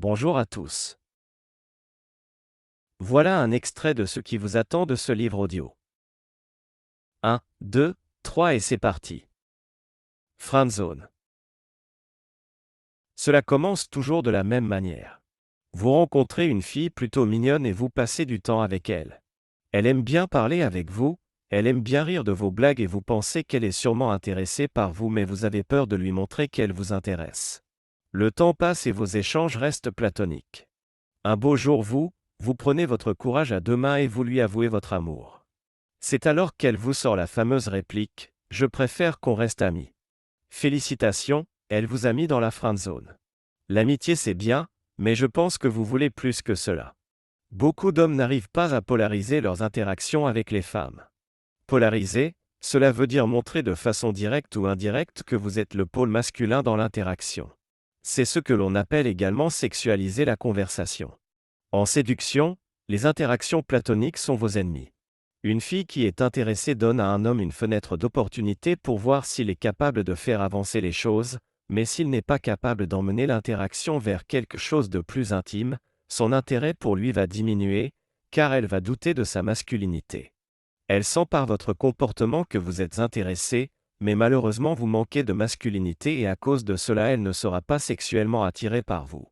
Bonjour à tous. Voilà un extrait de ce qui vous attend de ce livre audio. 1, 2, 3 et c'est parti. Friendzone. Cela commence toujours de la même manière. Vous rencontrez une fille plutôt mignonne et vous passez du temps avec elle. Elle aime bien parler avec vous, elle aime bien rire de vos blagues et vous pensez qu'elle est sûrement intéressée par vous mais vous avez peur de lui montrer qu'elle vous intéresse. Le temps passe et vos échanges restent platoniques. Un beau jour vous prenez votre courage à deux mains et vous lui avouez votre amour. C'est alors qu'elle vous sort la fameuse réplique « Je préfère qu'on reste amis ». Félicitations, elle vous a mis dans la friendzone. L'amitié c'est bien, mais je pense que vous voulez plus que cela. Beaucoup d'hommes n'arrivent pas à polariser leurs interactions avec les femmes. Polariser, cela veut dire montrer de façon directe ou indirecte que vous êtes le pôle masculin dans l'interaction. C'est ce que l'on appelle également sexualiser la conversation. En séduction, les interactions platoniques sont vos ennemis. Une fille qui est intéressée donne à un homme une fenêtre d'opportunité pour voir s'il est capable de faire avancer les choses, mais s'il n'est pas capable d'emmener l'interaction vers quelque chose de plus intime, son intérêt pour lui va diminuer, car elle va douter de sa masculinité. Elle sent par votre comportement que vous êtes intéressé, mais malheureusement vous manquez de masculinité et à cause de cela elle ne sera pas sexuellement attirée par vous.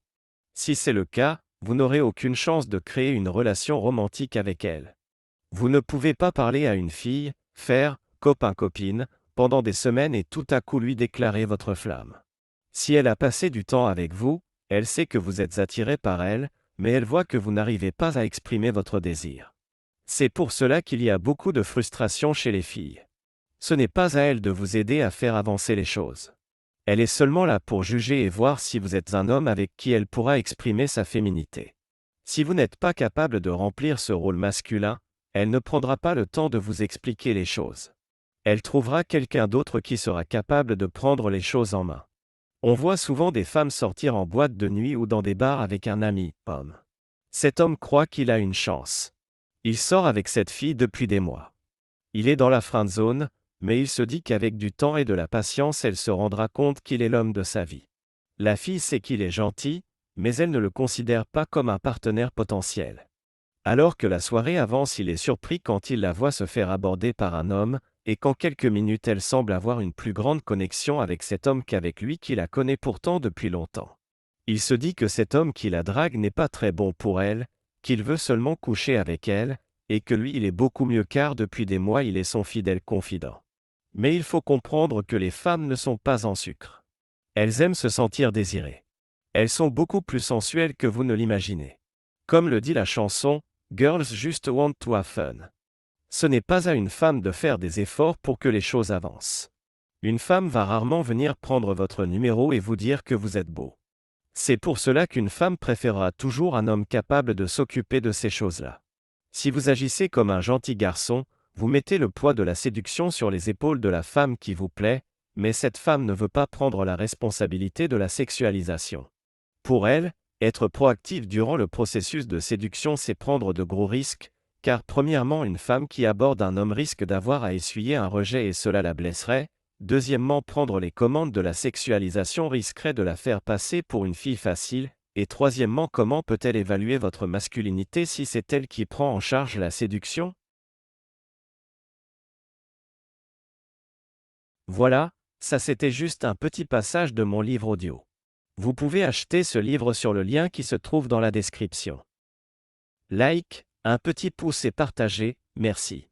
Si c'est le cas, vous n'aurez aucune chance de créer une relation romantique avec elle. Vous ne pouvez pas parler à une fille, faire copain-copine, pendant des semaines et tout à coup lui déclarer votre flamme. Si elle a passé du temps avec vous, elle sait que vous êtes attiré par elle, mais elle voit que vous n'arrivez pas à exprimer votre désir. C'est pour cela qu'il y a beaucoup de frustration chez les filles. Ce n'est pas à elle de vous aider à faire avancer les choses. Elle est seulement là pour juger et voir si vous êtes un homme avec qui elle pourra exprimer sa féminité. Si vous n'êtes pas capable de remplir ce rôle masculin, elle ne prendra pas le temps de vous expliquer les choses. Elle trouvera quelqu'un d'autre qui sera capable de prendre les choses en main. On voit souvent des femmes sortir en boîte de nuit ou dans des bars avec un ami, homme. Cet homme croit qu'il a une chance. Il sort avec cette fille depuis des mois. Il est dans la friendzone, mais il se dit qu'avec du temps et de la patience elle se rendra compte qu'il est l'homme de sa vie. La fille sait qu'il est gentil, mais elle ne le considère pas comme un partenaire potentiel. Alors que la soirée avance, il est surpris quand il la voit se faire aborder par un homme, et qu'en quelques minutes elle semble avoir une plus grande connexion avec cet homme qu'avec lui qui la connaît pourtant depuis longtemps. Il se dit que cet homme qui la drague n'est pas très bon pour elle, qu'il veut seulement coucher avec elle, et que lui il est beaucoup mieux car depuis des mois il est son fidèle confident. Mais il faut comprendre que les femmes ne sont pas en sucre. Elles aiment se sentir désirées. Elles sont beaucoup plus sensuelles que vous ne l'imaginez. Comme le dit la chanson, « Girls just want to have fun ». Ce n'est pas à une femme de faire des efforts pour que les choses avancent. Une femme va rarement venir prendre votre numéro et vous dire que vous êtes beau. C'est pour cela qu'une femme préférera toujours un homme capable de s'occuper de ces choses-là. Si vous agissez comme un gentil garçon, vous mettez le poids de la séduction sur les épaules de la femme qui vous plaît, mais cette femme ne veut pas prendre la responsabilité de la sexualisation. Pour elle, être proactive durant le processus de séduction c'est prendre de gros risques, car premièrement une femme qui aborde un homme risque d'avoir à essuyer un rejet et cela la blesserait, deuxièmement prendre les commandes de la sexualisation risquerait de la faire passer pour une fille facile, et troisièmement comment peut-elle évaluer votre masculinité si c'est elle qui prend en charge la séduction ? Voilà, ça c'était juste un petit passage de mon livre audio. Vous pouvez acheter ce livre sur le lien qui se trouve dans la description. Like, un petit pouce et partagez, merci.